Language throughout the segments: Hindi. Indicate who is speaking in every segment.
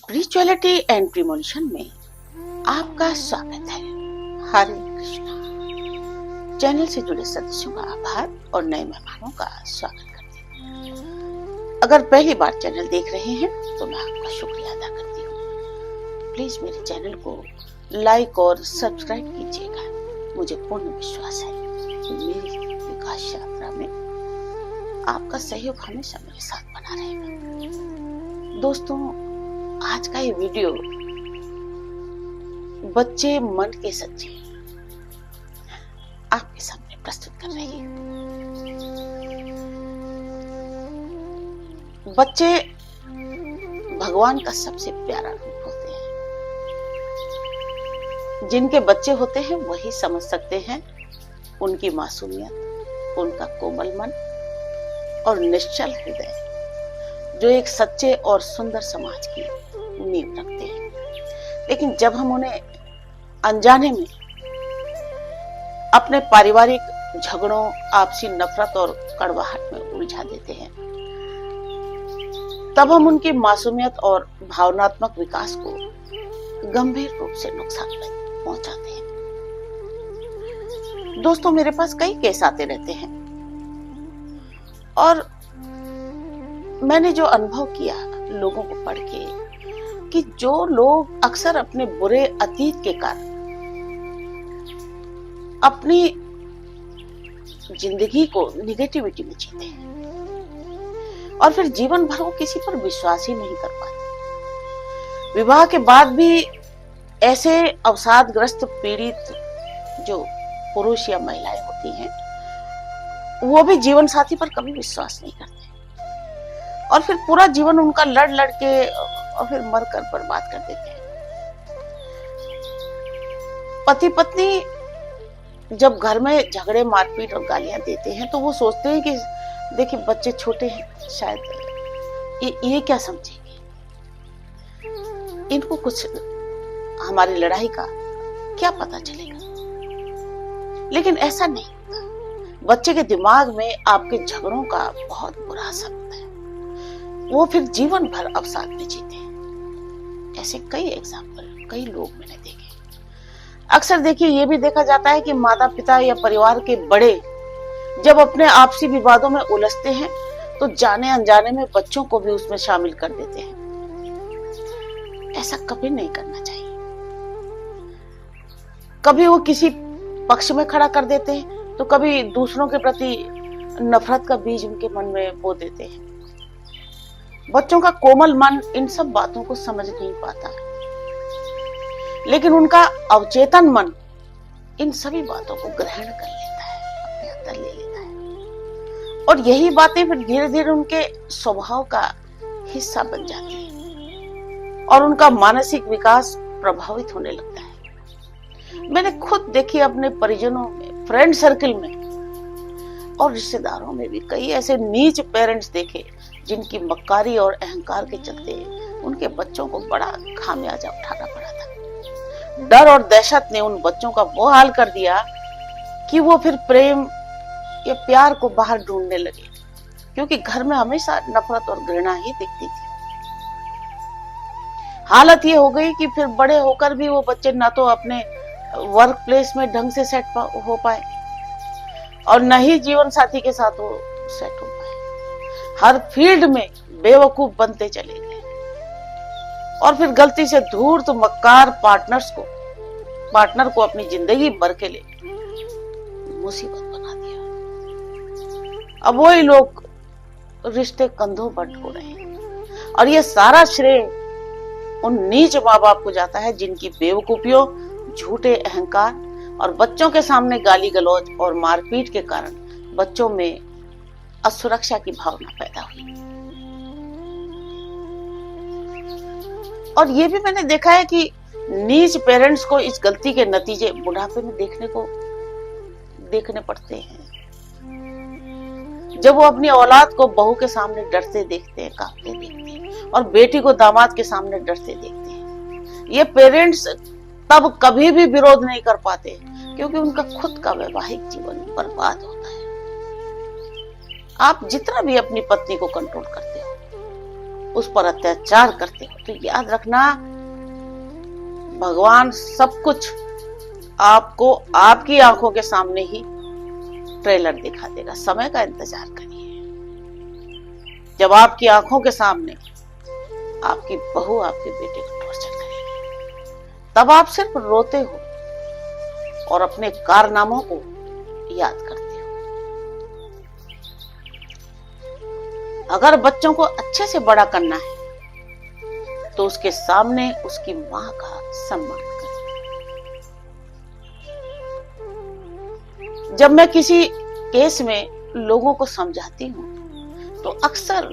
Speaker 1: स्पिरिचुअलिटी एंड प्रीमोनिशन में आपका स्वागत है। हरे कृष्णा। चैनल से जुड़े सदस्यों का आभार और नए मेहमानों का स्वागत करती हूँ। अगर पहली बार चैनल देख रहे हैं तो मैं आपका शुक्रिया अदा करती हूँ। प्लीज मेरे चैनल को लाइक और सब्सक्राइब कीजिएगा। मुझे पूर्ण विश्वास है कि मेरी विकास यात्रा में आपका सहयोग हमेशा मेरे साथ बना रहेगा। दोस्तों, आज का ये वीडियो बच्चे मन के सच्चे आपके सामने प्रस्तुत कर रही हूँ। बच्चे भगवान का सबसे प्यारा रूप होते हैं। जिनके बच्चे होते हैं वही समझ सकते हैं उनकी मासूमियत, उनका कोमल मन और निश्चल हृदय, जो एक सच्चे और सुंदर समाज की नींव रखते हैं। लेकिन जब हम उन्हें अनजाने में अपने पारिवारिक झगड़ों, आपसी नफरत और कड़वाहट में उलझा देते हैं, तब हम उनकी मासूमियत और भावनात्मक विकास को गंभीर रूप से नुकसान पहुंचाते हैं। दोस्तों, मेरे पास कई केस आते रहते हैं और मैंने जो अनुभव किया लोगों को पढ़ के, कि जो लोग अक्सर अपने बुरे अतीत के कारण अपनी जिंदगी को निगेटिविटी में जीते हैं और फिर जीवन भर वो किसी पर विश्वास ही नहीं कर पाते। विवाह के बाद भी ऐसे अवसादग्रस्त पीड़ित जो पुरुष या महिलाएं होती हैं, वो भी जीवन साथी पर कभी विश्वास नहीं करते और फिर पूरा जीवन उनका लड़ लड़ के और फिर मरकर बर्बाद कर देते हैं। पति पत्नी जब घर में झगड़े, मारपीट और गालियां देते हैं तो वो सोचते हैं कि देखिए बच्चे छोटे हैं, शायद ये क्या समझेंगे, इनको कुछ हमारी लड़ाई का क्या पता चलेगा। लेकिन ऐसा नहीं होता। बच्चे के दिमाग में आपके झगड़ों का बहुत बुरा असर होता है। वो फिर जीवन भर अवसाद में जीते हैं। ऐसे कई एग्जाम्पल, कई लोग मैंने देखे। अक्सर देखिए ये भी देखा जाता है कि माता पिता या परिवार के बड़े जब अपने आपसी विवादों में उलझते हैं तो जाने अनजाने में बच्चों को भी उसमें शामिल कर देते हैं। ऐसा कभी नहीं करना चाहिए। कभी वो किसी पक्ष में खड़ा कर देते हैं तो कभी दूसरों के प्रति नफरत का बीज उनके मन में बो देते हैं। बच्चों का कोमल मन इन सब बातों को समझ नहीं पाता, लेकिन उनका अवचेतन मन इन सभी बातों को ग्रहण कर लेता है, अपने अंदर ले लेता है और यही बातें फिर धीरे धीरे उनके स्वभाव का हिस्सा बन जाती है और उनका मानसिक विकास प्रभावित होने लगता है। मैंने खुद देखी अपने परिजनों में, फ्रेंड सर्किल में और रिश्तेदारों में भी कई ऐसे नीच पेरेंट्स देखे जिनकी मक्कारी और अहंकार के चलते उनके बच्चों को बड़ा खामियाजा उठाना पड़ा था। डर और दहशत ने उन बच्चों का वो हाल कर दिया कि वो फिर प्रेम या प्यार को बाहर ढूंढने लगे, क्योंकि घर में हमेशा नफरत और घृणा ही दिखती थी। हालत ये हो गई कि फिर बड़े होकर भी वो बच्चे ना तो अपने वर्क प्लेस में ढंग से सेट हो पाए और न ही जीवन साथी के साथ वो सेट हो पाए। हर फील्ड में बेवकूफ बनते चले गए और फिर गलती से धूर्त मक्कार पार्टनर को अपनी जिंदगी भर के लिए मुसीबत बना दिया। अब वही लोग रिश्ते कंधों पर ढो रहे हैं और ये सारा श्रेय उन नीच माँ बाप को जाता है जिनकी बेवकूफियों, झूठे अहंकार और बच्चों के सामने गाली गलौज और मारपीट के कारण बच्चों में असुरक्षा की भावना पैदा हुई। और ये भी मैंने देखा है कि नीच पेरेंट्स को इस गलती के नतीजे बुढ़ापे में देखने पड़ते हैं, जब वो अपनी औलाद को बहू के सामने डरते देखते हैं, कांपते देखते हैं और बेटी को दामाद के सामने डरते देखते हैं। ये पेरेंट्स तब कभी भी विरोध नहीं कर पाते क्योंकि उनका खुद का वैवाहिक जीवन बर्बाद होता है। आप जितना भी अपनी पत्नी को कंट्रोल करते हो, उस पर अत्याचार करते हो तो याद रखना, भगवान सब कुछ आपको आपकी आंखों के सामने ही ट्रेलर दिखा देगा। समय का इंतजार करिए। जब आपकी आंखों के सामने आपकी बहू आपके बेटे को टॉर्चर करेगी, तब आप सिर्फ रोते हो और अपने कारनामों को याद करते हो। अगर बच्चों को अच्छे से बड़ा करना है तो उसके सामने उसकी मां का सम्मान करें। जब मैं किसी केस में लोगों को समझाती हूं तो अक्सर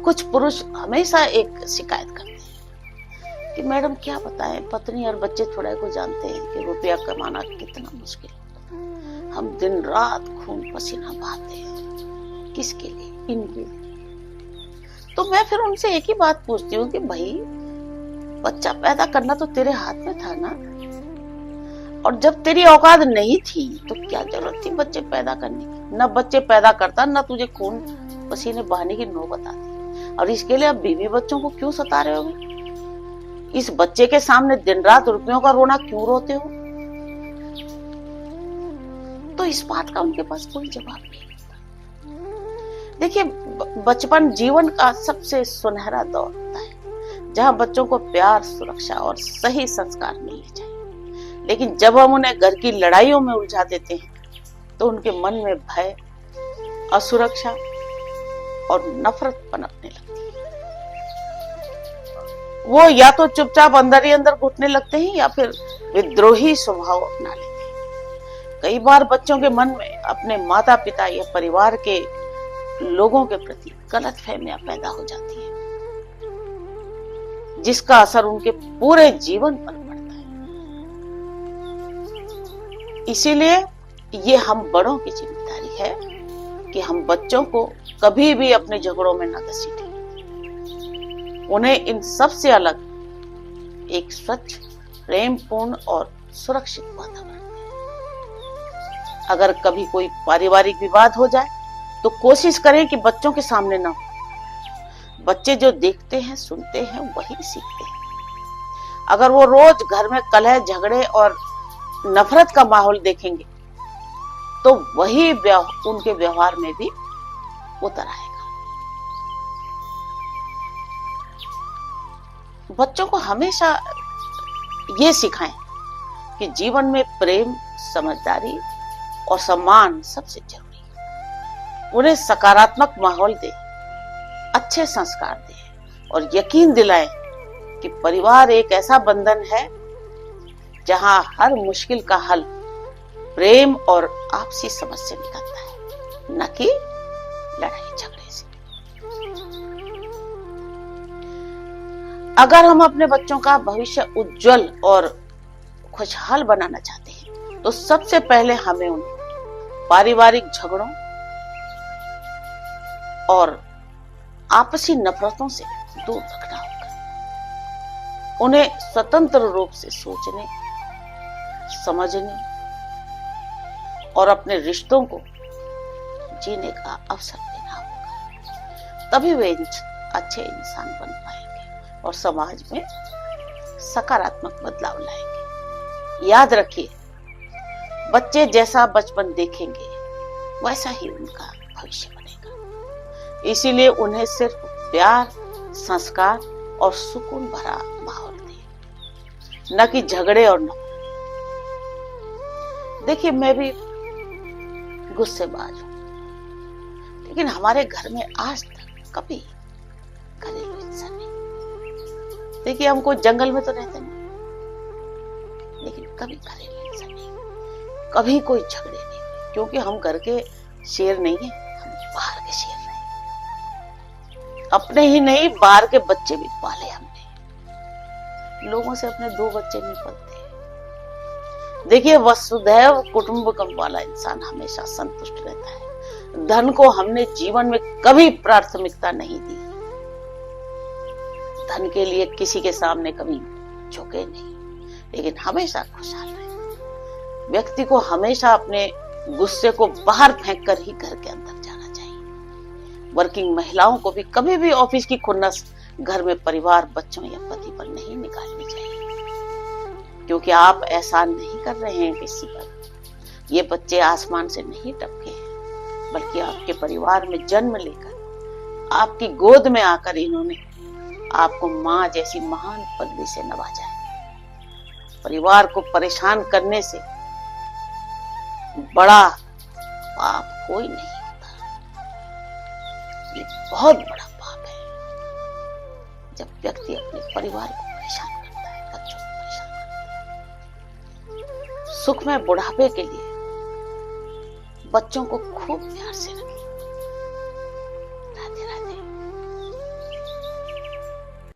Speaker 1: कुछ पुरुष हमेशा एक शिकायत करते हैं कि मैडम क्या बताएं, पत्नी और बच्चे थोड़ा को जानते हैं कि रुपया कमाना कितना मुश्किल है। हम दिन रात खून पसीना बहाते हैं, किसके लिए? इनके लिए। तो मैं फिर उनसे एक ही बात पूछती हूँ कि भाई बच्चा पैदा करना तो तेरे हाथ में था ना, और जब तेरी औकात नहीं थी तो क्या जरूरत थी बच्चे पैदा करने की? न बच्चे पैदा करता, न तुझे खून पसीने बहाने की नौबत आती, और इसके लिए अब बीवी बच्चों को क्यों सता रहे हो? इस बच्चे के सामने दिन रात रुपयों का रोना क्यों रोते हो? तो इस बात का उनके पास कोई जवाब नहीं। देखिए, बचपन जीवन का सबसे सुनहरा दौर होता है जहां बच्चों को प्यार, सुरक्षा और सही संस्कार मिलने चाहिए। लेकिन जब हम उन्हें घर की लड़ाइयों में उलझा देते हैं तो उनके मन में भय, असुरक्षा और नफरत पनपने लगती है। वो या तो चुपचाप अंदर ही अंदर घुटने लगते हैं या फिर विद्रोही स्वभाव अपना लेते हैं। कई बार बच्चों के मन में अपने माता पिता या परिवार के लोगों के प्रति गलतफहमियां पैदा हो जाती है, जिसका असर उनके पूरे जीवन पर पड़ता है। इसीलिए ये हम बड़ों की जिम्मेदारी है कि हम बच्चों को कभी भी अपने झगड़ों में न घसीटें। उन्हें इन सब से अलग एक स्वच्छ, प्रेमपूर्ण और सुरक्षित वातावरण दें। अगर कभी कोई पारिवारिक विवाद हो जाए तो कोशिश करें कि बच्चों के सामने ना हो। बच्चे जो देखते हैं, सुनते हैं, वही सीखते हैं। अगर वो रोज घर में कलह, झगड़े और नफरत का माहौल देखेंगे तो वही उनके व्यवहार में भी उतर आएगा। बच्चों को हमेशा ये सिखाएं कि जीवन में प्रेम, समझदारी और सम्मान सबसे जरूरी है। उन्हें सकारात्मक माहौल दें, अच्छे संस्कार दें और यकीन दिलाएं कि परिवार एक ऐसा बंधन है जहां हर मुश्किल का हल प्रेम और आपसी समझ से निकलता है, न कि लड़ाई झगड़े से। अगर हम अपने बच्चों का भविष्य उज्जवल और खुशहाल बनाना चाहते हैं तो सबसे पहले हमें उन्हें पारिवारिक झगड़ों और आपसी नफरतों से दूर रखना होगा। उन्हें स्वतंत्र रूप से सोचने, समझने और अपने रिश्तों को जीने का अवसर देना होगा। तभी वे अच्छे इंसान बन पाएंगे और समाज में सकारात्मक बदलाव लाएंगे। याद रखिए, बच्चे जैसा बचपन देखेंगे वैसा ही उनका भविष्य बनेगा। इसीलिए उन्हें सिर्फ प्यार, संस्कार और सुकून भरा माहौल दें, न कि झगड़े और नफरत। देखिए, मैं भी गुस्सेबाज हूं, लेकिन हमारे घर में आज तक कभी घरेलू हिंसा नहीं। देखिए, हमको जंगल में तो रहते नहीं, लेकिन कभी घरेलू हिंसा नहीं, कभी कोई झगड़े नहीं, क्योंकि हम घर के शेर नहीं है, हम बाहर के शेर रहे। अपने ही नहीं, बाहर के बच्चे भी पाले हमने। लोगों से अपने दो बच्चे नहीं पलते। देखिए, वसुधैव कुटुंबकम वाला इंसान हमेशा संतुष्ट रहता है। धन को हमने जीवन में कभी प्राथमिकता नहीं दी। धन के लिए किसी के सामने कभी झुके नहीं, लेकिन हमेशा खुशहाल रहे। व्यक्ति को हमेशा अपने गुस्से को बाहर फेंक कर ही घर के अंदर जाना चाहिए। वर्किंग महिलाओं को भी कभी भी ऑफिस की खुन्नस घर में परिवार, बच्चों या पति पर नहीं निकालनी चाहिए, क्योंकि आप एहसान नहीं कर रहे हैं किसी पर। ये बच्चे आसमान से नहीं टपके हैं, बल्कि आपके परिवार में जन्म लेकर, आपकी गोद में आकर इन्होंने आपको माँ जैसी महान पदवी से नवाजा है। परिवार को परेशान करने से बड़ा पाप कोई नहीं होता। ये बहुत बड़ा पाप है जब व्यक्ति अपने परिवार को परेशान करता है, बच्चों को परेशान करता है। सुख में बुढ़ापे के लिए बच्चों को खूब प्यार से रखें।